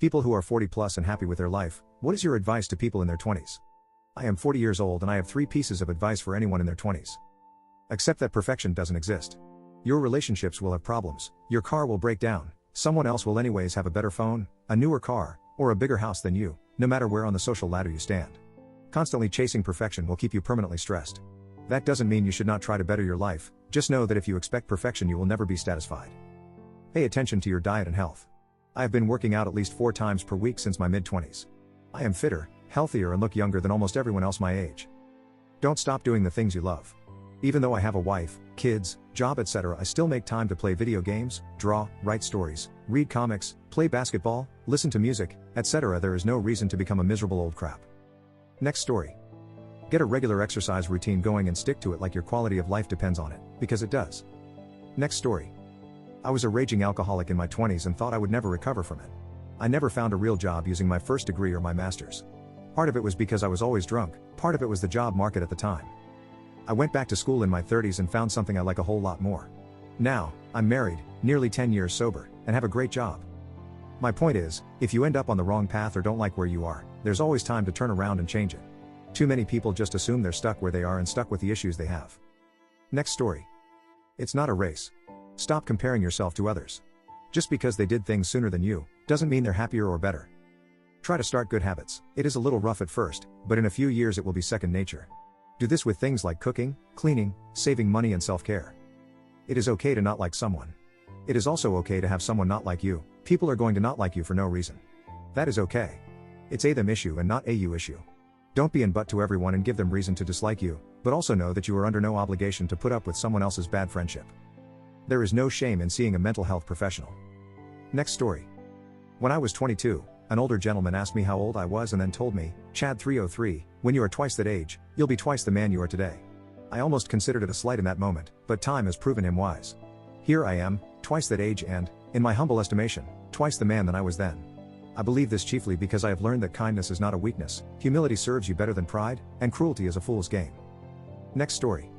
People who are 40 plus and happy with their life, what is your advice to people in their 20s? I am 40 years old and I have 3 pieces of advice for anyone in their 20s. Accept that perfection doesn't exist. Your relationships will have problems, your car will break down, someone else will anyways have a better phone, a newer car, or a bigger house than you, no matter where on the social ladder you stand. Constantly chasing perfection will keep you permanently stressed. That doesn't mean you should not try to better your life, just know that if you expect perfection you will never be satisfied. Pay attention to your diet and health. I have been working out at least 4 times per week since my mid-20s. I am fitter, healthier and look younger than almost everyone else my age. Don't stop doing the things you love. Even though I have a wife, kids, job etc., I still make time to play video games, draw, write stories, read comics, play basketball, listen to music, etc. There is no reason to become a miserable old crap. Next story. Get a regular exercise routine going and stick to it like your quality of life depends on it, because it does. Next story. I was a raging alcoholic in my 20s and thought I would never recover from it. I never found a real job using my first degree or my master's. Part of it was because I was always drunk, part of it was the job market at the time. I went back to school in my 30s and found something I like a whole lot more. Now, I'm married, nearly 10 years sober, and have a great job. My point is, if you end up on the wrong path or don't like where you are, there's always time to turn around and change it. Too many people just assume they're stuck where they are and stuck with the issues they have. Next story. It's not a race. Stop comparing yourself to others. Just because they did things sooner than you, doesn't mean they're happier or better. Try to start good habits. It is a little rough at first, but in a few years it will be second nature. Do this with things like cooking, cleaning, saving money and self-care. It is okay to not like someone. It is also okay to have someone not like you. People are going to not like you for no reason. That is okay. It's a them issue and not a you issue. Don't be in butt to everyone and give them reason to dislike you, but also know that you are under no obligation to put up with someone else's bad friendship. There is no shame in seeing a mental health professional. Next story. When I was 22, an older gentleman asked me how old I was and then told me, Chad 303, when you are twice that age, you'll be twice the man you are today. I almost considered it a slight in that moment, but time has proven him wise. Here I am, twice that age and, in my humble estimation, twice the man than I was then. I believe this chiefly because I have learned that kindness is not a weakness, humility serves you better than pride, and cruelty is a fool's game. Next story.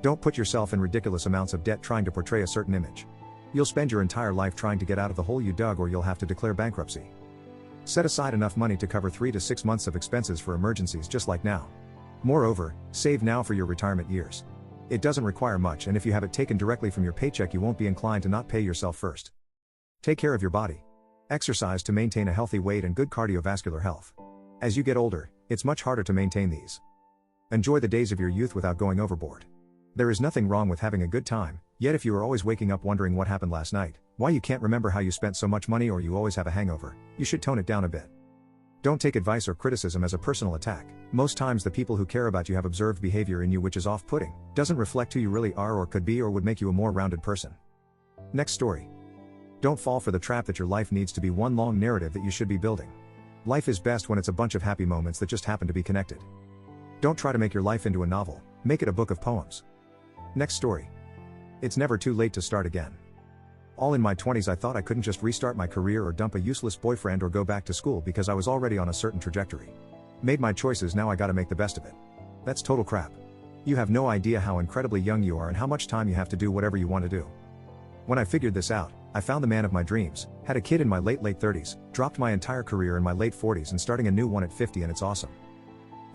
Don't put yourself in ridiculous amounts of debt trying to portray a certain image. You'll spend your entire life trying to get out of the hole you dug or you'll have to declare bankruptcy. Set aside enough money to cover 3 to 6 months of expenses for emergencies just like now. Moreover, save now for your retirement years. It doesn't require much and if you have it taken directly from your paycheck you won't be inclined to not pay yourself first. Take care of your body. Exercise to maintain a healthy weight and good cardiovascular health. As you get older, it's much harder to maintain these. Enjoy the days of your youth without going overboard. There is nothing wrong with having a good time, yet if you are always waking up wondering what happened last night, why you can't remember how you spent so much money or you always have a hangover, you should tone it down a bit. Don't take advice or criticism as a personal attack. Most times the people who care about you have observed behavior in you which is off-putting, doesn't reflect who you really are or could be or would make you a more rounded person. Next story. Don't fall for the trap that your life needs to be one long narrative that you should be building. Life is best when it's a bunch of happy moments that just happen to be connected. Don't try to make your life into a novel, make it a book of poems. Next story. It's never too late to start again. All in my 20s I thought I couldn't just restart my career or dump a useless boyfriend or go back to school because I was already on a certain trajectory. Made my choices, now I gotta make the best of it. That's total crap. You have no idea how incredibly young you are and how much time you have to do whatever you want to do. When I figured this out, I found the man of my dreams, had a kid in my late 30s, dropped my entire career in my late 40s and starting a new one at 50 and it's awesome.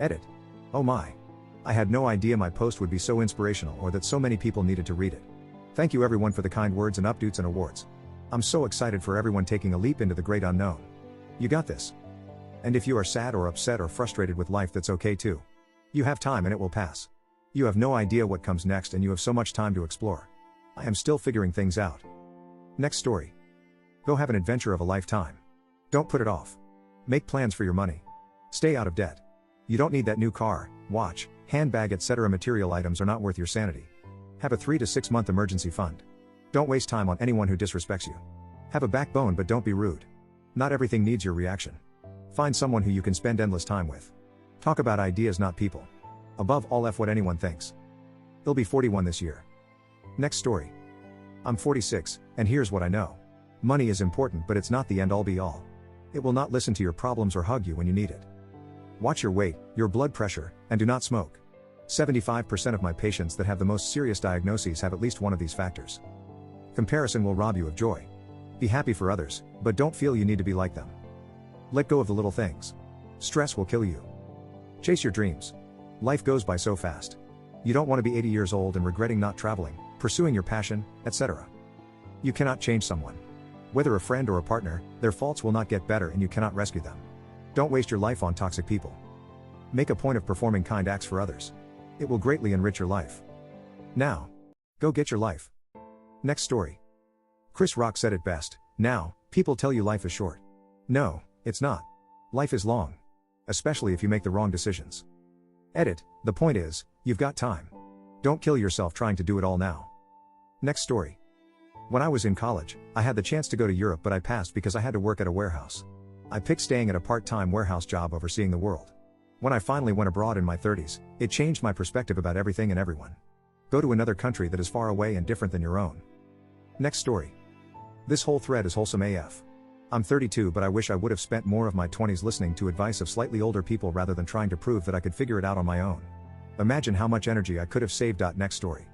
Edit. Oh my. I had no idea my post would be so inspirational or that so many people needed to read it. Thank you everyone for the kind words and updates and awards. I'm so excited for everyone taking a leap into the great unknown. You got this. And if you are sad or upset or frustrated with life, that's okay too. You have time and it will pass. You have no idea what comes next and you have so much time to explore. I am still figuring things out. Next story. Go have an adventure of a lifetime. Don't put it off. Make plans for your money. Stay out of debt. You don't need that new car, watch, handbag etc. Material items are not worth your sanity. Have a 3 to 6 month emergency fund. Don't waste time on anyone who disrespects you. Have a backbone but don't be rude. Not everything needs your reaction. Find someone who you can spend endless time with. Talk about ideas not people. Above all F what anyone thinks. He'll be 41 this year. Next story. I'm 46, and here's what I know. Money is important but it's not the end all be all. It will not listen to your problems or hug you when you need it. Watch your weight, your blood pressure, and do not smoke. 75% of my patients that have the most serious diagnoses have at least one of these factors. Comparison will rob you of joy. Be happy for others, but don't feel you need to be like them. Let go of the little things. Stress will kill you. Chase your dreams. Life goes by so fast. You don't want to be 80 years old and regretting not traveling, pursuing your passion, etc. You cannot change someone. Whether a friend or a partner, their faults will not get better and you cannot rescue them. Don't waste your life on toxic people. Make a point of performing kind acts for others. It will greatly enrich your life. Now, go get your life. Next story. Chris Rock said it best, now, people tell you life is short. No, it's not. Life is long. Especially if you make the wrong decisions. Edit, the point is, you've got time. Don't kill yourself trying to do it all now. Next story. When I was in college, I had the chance to go to Europe but I passed because I had to work at a warehouse. I picked staying at a part-time warehouse job over seeing the world. When I finally went abroad in my 30s, it changed my perspective about everything and everyone. Go to another country that is far away and different than your own. Next story. This whole thread is wholesome AF. I'm 32 but I wish I would have spent more of my 20s listening to advice of slightly older people rather than trying to prove that I could figure it out on my own. Imagine how much energy I could have saved. Next story.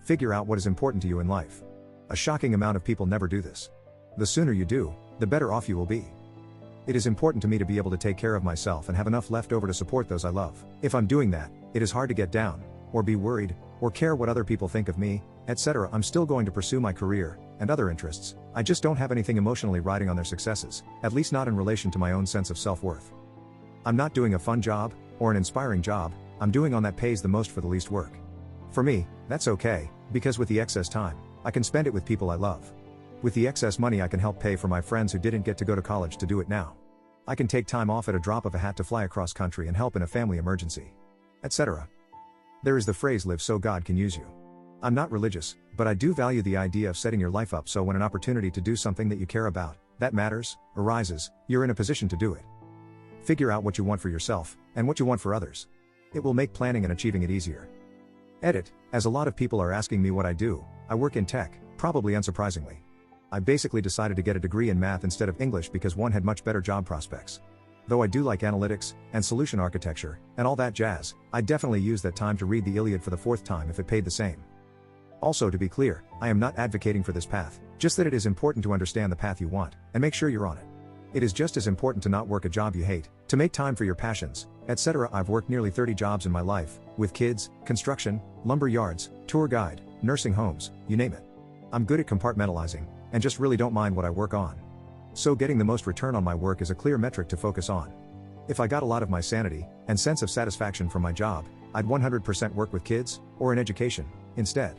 Figure out what is important to you in life. A shocking amount of people never do this. The sooner you do, the better off you will be. It is important to me to be able to take care of myself and have enough left over to support those I love. If I'm doing that, it is hard to get down, or be worried, or care what other people think of me, etc. I'm still going to pursue my career, and other interests, I just don't have anything emotionally riding on their successes, at least not in relation to my own sense of self-worth. I'm not doing a fun job, or an inspiring job, I'm doing one that pays the most for the least work. For me, that's okay, because with the excess time, I can spend it with people I love. With the excess money I can help pay for my friends who didn't get to go to college to do it now. I can take time off at a drop of a hat to fly across country and help in a family emergency. Etc. There is the phrase live so God can use you. I'm not religious, but I do value the idea of setting your life up so when an opportunity to do something that you care about, that matters, arises, you're in a position to do it. Figure out what you want for yourself, and what you want for others. It will make planning and achieving it easier. Edit, as a lot of people are asking me what I do, I work in tech, probably unsurprisingly. I basically decided to get a degree in math instead of English because one had much better job prospects. Though I do like analytics, and solution architecture, and all that jazz, I'd definitely use that time to read the Iliad for the 4th time if it paid the same. Also to be clear, I am not advocating for this path, just that it is important to understand the path you want, and make sure you're on it. It is just as important to not work a job you hate, to make time for your passions, etc. I've worked nearly 30 jobs in my life, with kids, construction, lumber yards, tour guide, nursing homes, you name it. I'm good at compartmentalizing, and just really don't mind what I work on. So getting the most return on my work is a clear metric to focus on. If I got a lot of my sanity, and sense of satisfaction from my job, I'd 100% work with kids, or in education, instead.